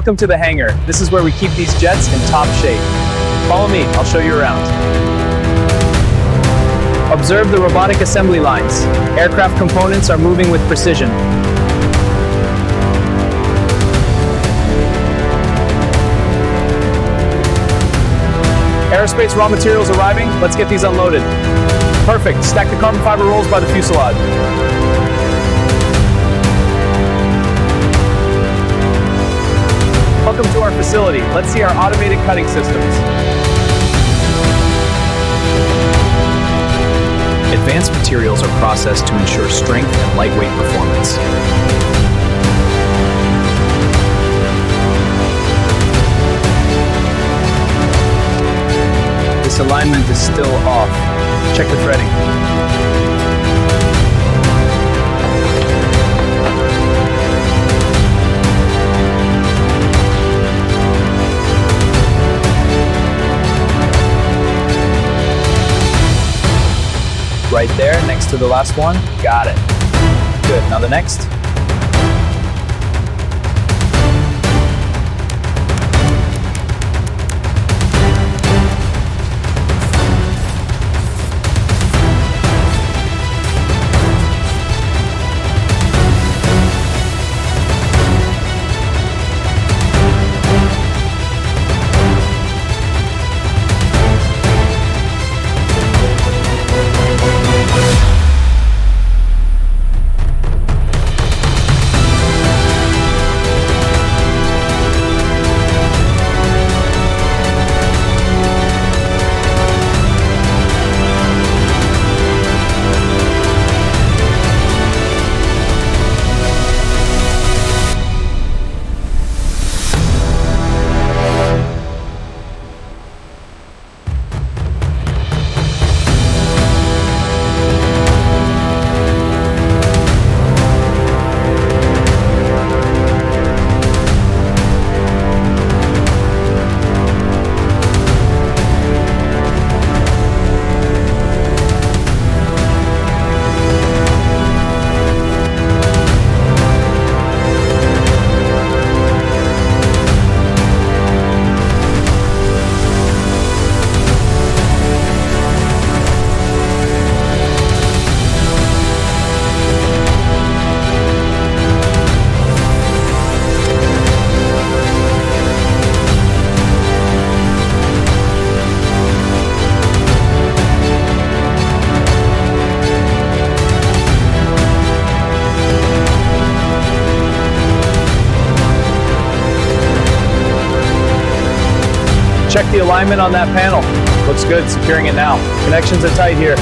Welcome to the hangar. This is where we keep these jets in top shape. Follow me, I'll show you around. Observe the robotic assembly lines. Aircraft components are moving with precision. Aerospace raw materials arriving. Let's get these unloaded. Perfect. Stack the carbon fiber rolls by the fuselage. Welcome to our facility. Let's see our automated cutting systems. Advanced materials are processed to ensure strength and lightweight performance. This alignment is still off. Check the threading. Right there, next to the last one. Got it. Good. Now the next. Check the alignment on that panel. Looks good, securing it now. Connections are tight here.